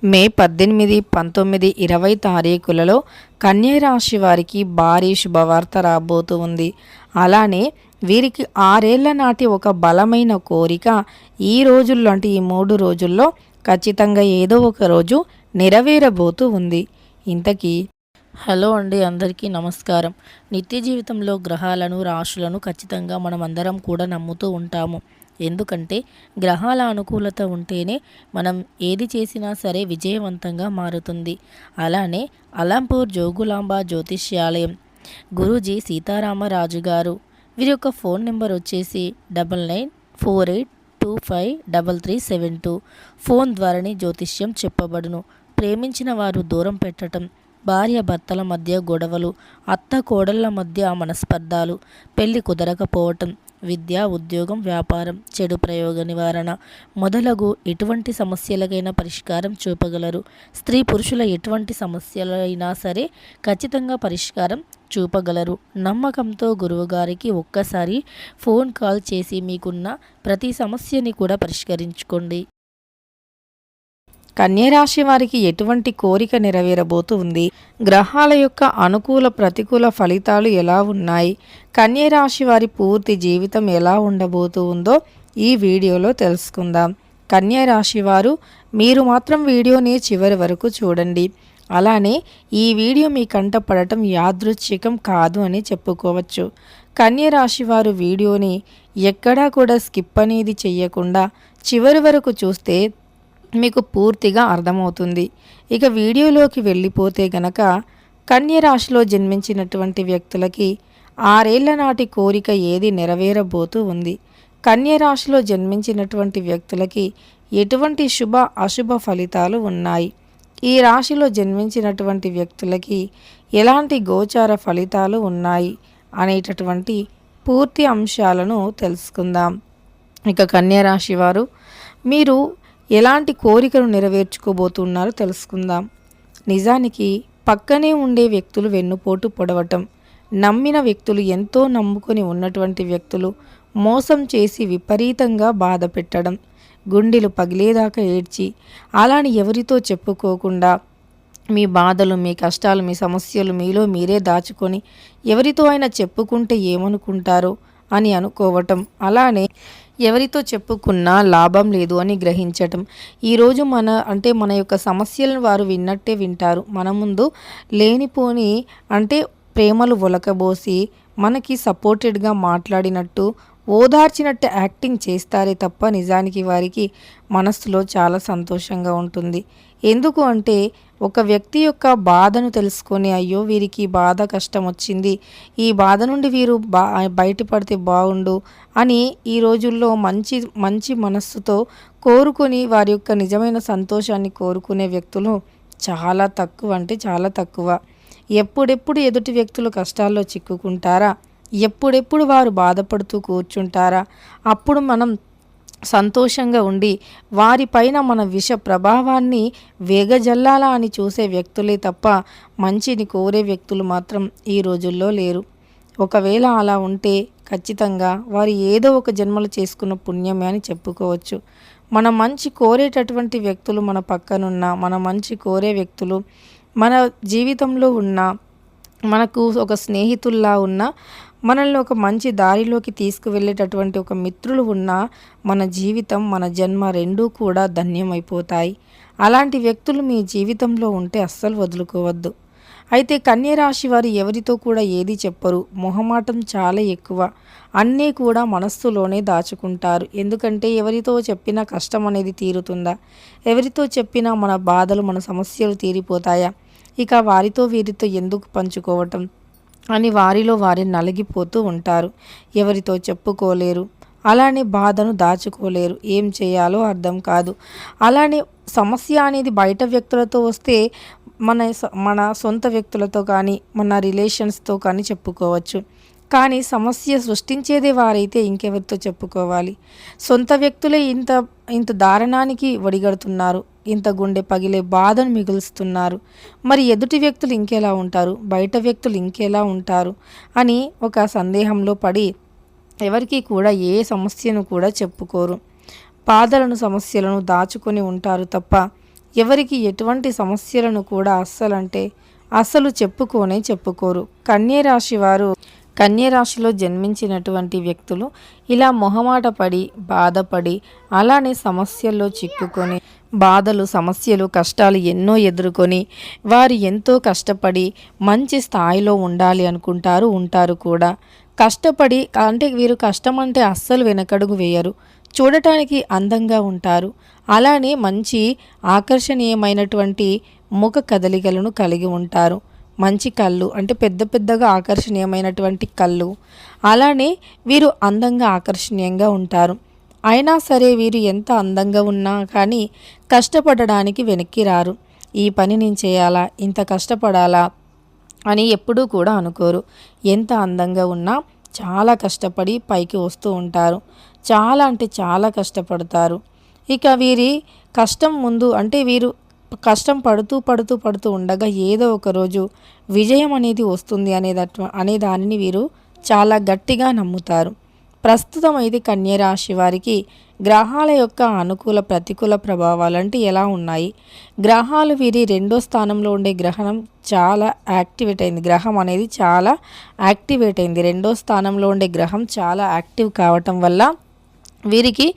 మే 18, 19, 20 తారీఖులలో కన్యరాశి వారికి భారీ శుభవార్త రాబోతూ ఉంది. అలానే వీరికి 6 ఏళ్ల నాటి ఒక బలమైన కోరిక ఈ రోజుల్లో అంటే ఈ 3 రోజుల్లో ఖచ్చితంగా ఏదో ఒక రోజు నెరవేరబోతూ ఉంది. ఇంతకీ హలో అండి, అందరికీ నమస్కారం. నిత్య జీవితంలో గ్రహాలను, రాశులను ఖచ్చితంగా మనం అందరం కూడా నమ్ముతూ ఉంటాము. ఎందుకంటే గ్రహాల అనుకూలత ఉంటేనే మనం ఏది చేసినా సరే విజయవంతంగా మారుతుంది. అలానే అలంపూర్ జోగులాంబ జ్యోతిష్యాలయం గురూజీ సీతారామరాజు గారు, వీరి యొక్క ఫోన్ నెంబర్ వచ్చేసి 9948253372. ఫోన్ ద్వారానే జ్యోతిష్యం చెప్పబడును. ప్రేమించిన వారు దూరం పెట్టడం, భార్య భర్తల మధ్య గొడవలు, అత్త కోడళ్ల మధ్య మనస్పర్ధాలు, పెళ్లి కుదరకపోవటం, విద్య, ఉద్యోగం, వ్యాపారం, చెడు ప్రయోగ నివారణ మొదలగు ఎటువంటి సమస్యలకైనా పరిష్కారం చూపగలరు. స్త్రీ పురుషుల ఎటువంటి సమస్యలైనా సరే ఖచ్చితంగా పరిష్కారం చూపగలరు. నమ్మకంతో గురువుగారికి ఒక్కసారి ఫోన్ కాల్ చేసి మీకున్న ప్రతి సమస్యని కూడా పరిష్కరించుకోండి. కన్యరాశి వారికి ఎటువంటి కోరిక నెరవేరబోతూ ఉంది? గ్రహాల యొక్క అనుకూల ప్రతికూల ఫలితాలు ఎలా ఉన్నాయి? కన్యరాశి వారి పూర్తి జీవితం ఎలా ఉండబోతూ ఉందో ఈ వీడియోలో తెలుసుకుందాం. కన్యరాశి వారు మీరు మాత్రం వీడియోని చివరి వరకు చూడండి. అలానే ఈ వీడియో మీ కంట పడటం యాదృచ్ఛికం కాదు అని చెప్పుకోవచ్చు. కన్యరాశి వారు వీడియోని ఎక్కడా కూడా స్కిప్ అనేది చెయ్యకుండా చివరి వరకు చూస్తే మీకు పూర్తిగా అర్థమవుతుంది. ఇక వీడియోలోకి వెళ్ళిపోతే గనక కన్యరాశిలో జన్మించినటువంటి వ్యక్తులకి 6 ఏళ్ల నాటి కోరిక ఏది నెరవేరబోతూ ఉంది? కన్యరాశిలో జన్మించినటువంటి వ్యక్తులకి ఎటువంటి శుభ అశుభ ఫలితాలు ఉన్నాయి? ఈ రాశిలో జన్మించినటువంటి వ్యక్తులకి ఎలాంటి గోచార ఫలితాలు ఉన్నాయి అనేటటువంటి పూర్తి అంశాలను తెలుసుకుందాం. ఇక కన్యరాశి వారు మీరు ఎలాంటి కోరికను నెరవేర్చుకోబోతున్నారో తెలుసుకుందాం. నిజానికి పక్కనే ఉండే వ్యక్తులు వెన్నుపోటు పొడవటం, నమ్మిన వ్యక్తులు, ఎంతో నమ్ముకొని ఉన్నటువంటి వ్యక్తులు మోసం చేసి విపరీతంగా బాధ పెట్టడం, గుండెలు పగిలేదాకా ఏడ్చి అలాని ఎవరితో చెప్పుకోకుండా మీ బాధలు, మీ కష్టాలు, మీ సమస్యలు మీలో మీరే దాచుకొని ఎవరితో అయినా చెప్పుకుంటే ఏమనుకుంటారో అని అనుకోవటం, అలానే ఎవరితో చెప్పుకున్నా లాభం లేదు అని గ్రహించటం. ఈరోజు మన యొక్క సమస్యలను వారు విన్నట్టే వింటారు. మన ముందు లేనిపోని ప్రేమలు ఒలకబోసి మనకి సపోర్టెడ్గా మాట్లాడినట్టు, ఓదార్చినట్టు యాక్టింగ్ చేస్తారే తప్ప నిజానికి వారికి మనస్సులో చాలా సంతోషంగా ఉంటుంది. ఎందుకు అంటే ఒక వ్యక్తి యొక్క బాధను తెలుసుకొని, అయ్యో వీరికి బాధ కష్టం వచ్చింది, ఈ బాధ నుండి వీరు బయటపడితే బాగుండు అని ఈ రోజుల్లో మంచి మంచి మనస్సుతో కోరుకొని వారి యొక్క నిజమైన సంతోషాన్ని కోరుకునే వ్యక్తులు చాలా తక్కువ. ఎప్పుడెప్పుడు ఎదుటి వ్యక్తులు కష్టాల్లో చిక్కుకుంటారా, ఎప్పుడెప్పుడు వారు బాధపడుతూ కూర్చుంటారా, అప్పుడు మనం సంతోషంగా ఉండి వారిపైన మన విష ప్రభావాన్ని వేగజల్లాలా అని చూసే వ్యక్తులే తప్ప మంచిని కోరే వ్యక్తులు మాత్రం ఈ రోజుల్లో లేరు. ఒకవేళ అలా ఉంటే ఖచ్చితంగా వారు ఏదో ఒక జన్మలు చేసుకున్న పుణ్యమే అని చెప్పుకోవచ్చు. మన మంచి కోరేటటువంటి వ్యక్తులు మన పక్కనున్న, మన మంచి కోరే వ్యక్తులు మన జీవితంలో ఉన్న, మనకు ఒక స్నేహితుల్లా ఉన్న, మనల్ని ఒక మంచి దారిలోకి తీసుకువెళ్ళేటటువంటి ఒక మిత్రులు ఉన్న మన జీవితం, మన జన్మ రెండూ కూడా ధన్యమైపోతాయి. అలాంటి వ్యక్తులు మీ జీవితంలో ఉంటే అస్సలు వదులుకోవద్దు. అయితే కన్యరాశి వారు ఎవరితో కూడా ఏది చెప్పరు. మొహమాటం చాలా ఎక్కువ. అన్నీ కూడా మనస్సులోనే దాచుకుంటారు. ఎందుకంటే ఎవరితో చెప్పినా కష్టం అనేది తీరుతుందా? ఎవరితో చెప్పినా మన బాధలు, మన సమస్యలు తీరిపోతాయా? ఇక వారితో వీరితో ఎందుకు పంచుకోవటం అని వారిలో వారి నలిగిపోతూ ఉంటారు. ఎవరితో చెప్పుకోలేరు, అలానే బాధను దాచుకోలేరు. ఏం చేయాలో అర్థం కాదు. అలానే సమస్య అనేది బయట వ్యక్తులతో వస్తే మన సొంత వ్యక్తులతో కానీ, మన రిలేషన్స్తో కానీ చెప్పుకోవచ్చు. కానీ సమస్య సృష్టించేదే వారైతే ఇంకెవరితో చెప్పుకోవాలి? సొంత వ్యక్తులే ఇంత దారుణానికి ఒడిగడుతున్నారు, ఇంత గుండె పగిలే బాధను మిగులుస్తున్నారు. మరి ఎదుటి వ్యక్తులు ఇంకెలా ఉంటారు, బయట వ్యక్తులు ఇంకెలా ఉంటారు అని ఒక సందేహంలో పడి ఎవరికి కూడా ఏ సమస్యను కూడా చెప్పుకోరు. బాధలను, సమస్యలను దాచుకొని ఉంటారు తప్ప ఎవరికి ఎటువంటి సమస్యలను కూడా అస్సలు చెప్పుకోరు. కన్యరాశిలో జన్మించినటువంటి వ్యక్తులు ఇలా మొహమాట పడి బాధపడి అలానే సమస్యల్లో చిక్కుకొని బాధలు సమస్యలు కష్టాలు ఎన్నో ఎదుర్కొని వారు ఎంతో కష్టపడి మంచి స్థాయిలో ఉండాలి ఉంటారు కూడా. కష్టపడి అంటే వీరు కష్టం అంటే అస్సలు వెనకడుగు వేయరు. చూడటానికి అందంగా ఉంటారు. అలానే మంచి ఆకర్షణీయమైనటువంటి ముఖ కదలికలను కలిగి ఉంటారు. మంచి కళ్ళు అంటే పెద్ద పెద్దగా ఆకర్షణీయమైనటువంటి కళ్ళు. అలానే వీరు అందంగా ఆకర్షణీయంగా ఉంటారు. అయినా సరే వీరు ఎంత అందంగా ఉన్నా కానీ కష్టపడడానికి వెనక్కి రారు. ఈ పని నేను చేయాలా, ఇంత కష్టపడాలా అని ఎప్పుడూ కూడా అనుకోరు. ఎంత అందంగా ఉన్నా చాలా కష్టపడి పైకి వస్తూ ఉంటారు. చాలా అంటే చాలా కష్టపడతారు. ఇక వీరి కష్టం ముందు అంటే వీరు కష్టం పడుతూ ఉండగా ఏదో ఒక రోజు విజయం అనేది వస్తుంది అనే దానిని వీరు చాలా గట్టిగా నమ్ముతారు. ప్రస్తుతం అయితే కన్యరాశి వారికి గ్రహాల యొక్క అనుకూల ప్రతికూల ప్రభావాలు అంటే ఎలా ఉన్నాయి? గ్రహాలు వీరి 2వ స్థానంలో ఉండే గ్రహం చాలా యాక్టివేట్ అయింది. గ్రహం అనేది చాలా యాక్టివేట్ అయింది. 2వ స్థానంలో ఉండే గ్రహం చాలా యాక్టివ్ కావటం వల్ల వీరికి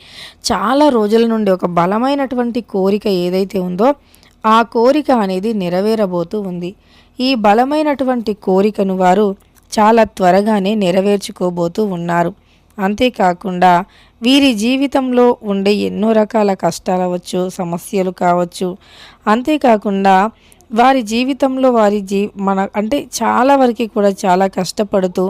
చాలా రోజుల నుండి ఒక బలమైనటువంటి కోరిక ఏదైతే ఉందో ఆ కోరిక అనేది నెరవేరబోతూ ఉంది. ఈ బలమైనటువంటి కోరికను వారు చాలా త్వరగానే నెరవేర్చుకోబోతూ ఉన్నారు. అంతేకాకుండా వీరి జీవితంలో ఉండే ఎన్నో రకాల కష్టాలు అవ్వచ్చు, సమస్యలు కావచ్చు. అంతేకాకుండా వారి జీవితంలో చాలా వరకు కూడా చాలా కష్టపడుతూ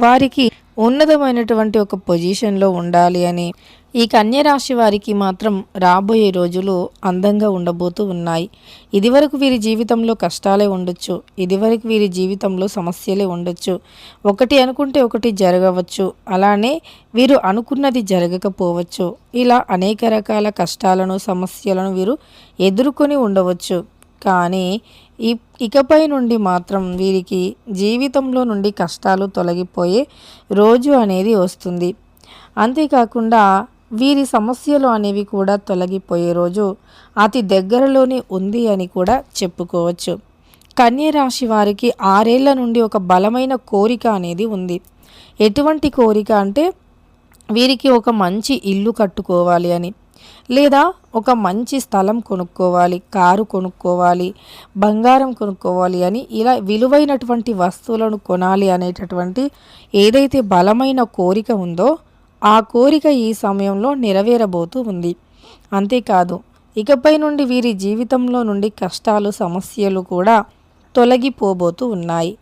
వారికి ఉన్నతమైనటువంటి ఒక పొజిషన్లో ఉండాలి అని ఈ కన్యరాశి వారికి మాత్రం రాబోయే రోజులు అందంగా ఉండబోతూ ఉన్నాయి. ఇదివరకు వీరి జీవితంలో కష్టాలే ఉండొచ్చు, ఇదివరకు వీరి జీవితంలో సమస్యలే ఉండొచ్చు. ఒకటి అనుకుంటే ఒకటి జరగవచ్చు, అలానే వీరు అనుకున్నది జరగకపోవచ్చు. ఇలా అనేక రకాల కష్టాలను సమస్యలను వీరు ఎదుర్కొని ఉండవచ్చు. కానీ ఇకపై నుండి మాత్రం వీరికి జీవితంలో నుండి కష్టాలు తొలగిపోయే రోజు అనేది వస్తుంది. అంతేకాకుండా వీరి సమస్యలు అనేవి కూడా తొలగిపోయే రోజు అతి దగ్గరలోనే ఉంది అని కూడా చెప్పుకోవచ్చు. కన్యరాశి వారికి 6 ఏళ్ల నుండి ఒక బలమైన కోరిక అనేది ఉంది. ఎటువంటి కోరిక అంటే వీరికి ఒక మంచి ఇల్లు కట్టుకోవాలి అని, లేదా ఒక మంచి స్థలం కొనుక్కోవాలి, కారు కొనుక్కోవాలి, బంగారం కొనుక్కోవాలి అని, ఇలా విలువైనటువంటి వస్తువులను కొనాలి అనేటటువంటి ఏదైతే బలమైన కోరిక ఉందో ఆ కోరిక ఈ సమయంలో నెరవేరబోతూ ఉంది. అంతేకాదు ఇకపై నుండి వీరి జీవితంలో నుండి కష్టాలు సమస్యలు కూడా తొలగిపోబోతూ ఉన్నాయి.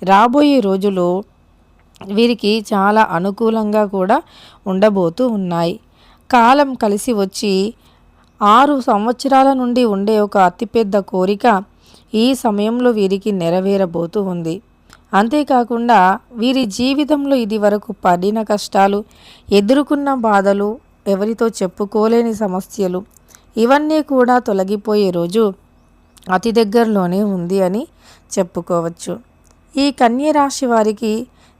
రాబోయే రోజులు వీరికి చాలా అనుకూలంగా కూడా ఉండబోతూ ఉన్నాయి. కాలం కలిసి వచ్చి 6 సంవత్సరాల నుండి ఉండే ఒక అతిపెద్ద కోరిక ఈ సమయంలో వీరికి నెరవేరబోతూ ఉంది. అంతేకాకుండా వీరి జీవితంలో ఇది వరకు పడిన కష్టాలు, ఎదుర్కొన్న బాధలు, ఎవరితో చెప్పుకోలేని సమస్యలు ఇవన్నీ కూడా తొలగిపోయే రోజు అతి దగ్గరలోనే ఉంది అని చెప్పుకోవచ్చు. ఈ కన్యరాశి వారికి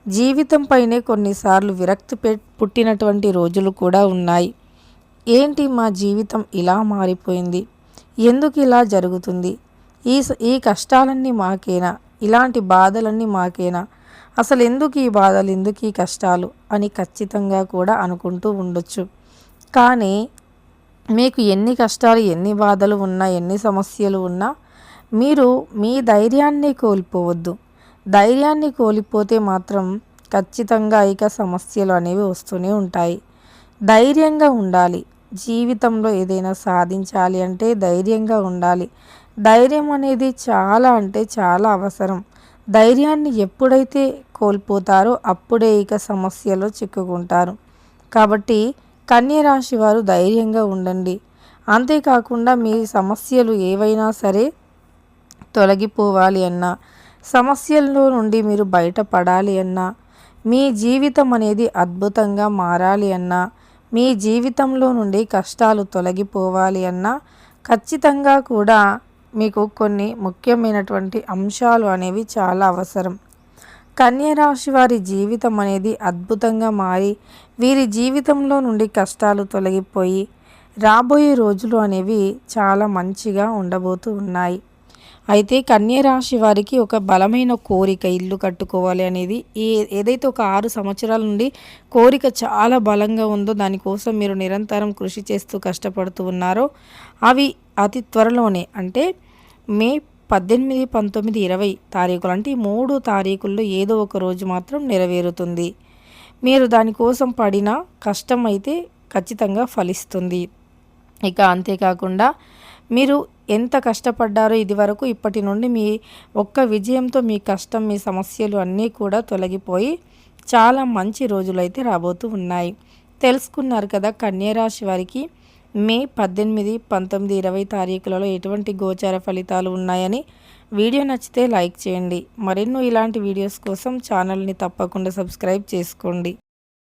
జీవితంపైనే కొన్నిసార్లు విరక్తి పుట్టినటువంటి రోజులు కూడా ఉన్నాయి. ఏంటి మా జీవితం ఇలా మారిపోయింది, ఎందుకు ఇలా జరుగుతుంది, ఈ కష్టాలన్నీ మాకేనా, ఇలాంటి బాధలన్నీ మాకేనా, అసలు ఎందుకు ఈ బాధలు, ఎందుకు ఈ కష్టాలు అని ఖచ్చితంగా కూడా అనుకుంటూ ఉండొచ్చు. కానీ మీకు ఎన్ని కష్టాలు ఎన్ని బాధలు ఉన్నా ఎన్ని సమస్యలు ఉన్నా మీరు మీ ధైర్యాన్ని కోల్పోవద్దు. ధైర్యాన్ని కోల్పోతే మాత్రం ఖచ్చితంగా ఇక సమస్యలు అనేవి వస్తూనే ఉంటాయి. ధైర్యంగా ఉండాలి. జీవితంలో ఏదైనా సాధించాలి అంటే ధైర్యంగా ఉండాలి. ధైర్యం అనేది చాలా అంటే చాలా అవసరం. ధైర్యాన్ని ఎప్పుడైతే కోల్పోతారో అప్పుడే ఇక సమస్యలో చిక్కుకుంటారు. కాబట్టి కన్యరాశి వారు ధైర్యంగా ఉండండి. అంతేకాకుండా మీ సమస్యలు ఏవైనా సరే తొలగిపోవాలి అన్నా, సమస్యల్లో నుండి మీరు బయటపడాలి అన్నా, మీ జీవితం అనేది అద్భుతంగా మారాలి అన్నా, మీ జీవితంలో నుండి కష్టాలు తొలగిపోవాలి అన్నా ఖచ్చితంగా కూడా మీకు కొన్ని ముఖ్యమైనటువంటి అంశాలు అనేవి చాలా అవసరం. కన్యరాశి వారి జీవితం అనేది అద్భుతంగా మారి వీరి జీవితంలో నుండి కష్టాలు తొలగిపోయి రాబోయే రోజులు అనేవి చాలా మంచిగా ఉండబోతూ ఉన్నాయి. అయితే కన్య రాశి వారికి ఒక బలమైన కోరిక ఇల్లు కట్టుకోవాలి అనేది ఏదైతే ఒక 6 సంవత్సరాల నుండి కోరిక చాలా బలంగా ఉందో, దానికోసం మీరు నిరంతరం కృషి చేస్తూ కష్టపడుతూ ఉన్నారో అవి అతి త్వరలోనే అంటే మే 18, 19, 20 తారీఖులు అంటే ఈ 3 తారీఖుల్లో ఏదో ఒక రోజు మాత్రం నెరవేరుతుంది. మీరు దానికోసం పడిన కష్టం అయితే ఖచ్చితంగా ఫలిస్తుంది. ఇక అంతేకాకుండా మీరు ఎంత కష్టపడ్డారో ఇదివరకు, ఇప్పటి నుండి మీ ఒక్క విజయంతో మీ కష్టం, మీ సమస్యలు అన్నీ కూడా తొలగిపోయి చాలా మంచి రోజులైతే రాబోతూ ఉన్నాయి. తెలుసుకున్నారు కదా కన్య రాశి వారికి మే 18, 19, 20 తారీఖులలో ఎటువంటి గోచార ఫలితాలు ఉన్నాయని. వీడియో నచ్చితే లైక్ చేయండి. మరెన్నో ఇలాంటి వీడియోస్ కోసం ఛానల్ని తప్పకుండా సబ్స్క్రైబ్ చేసుకోండి.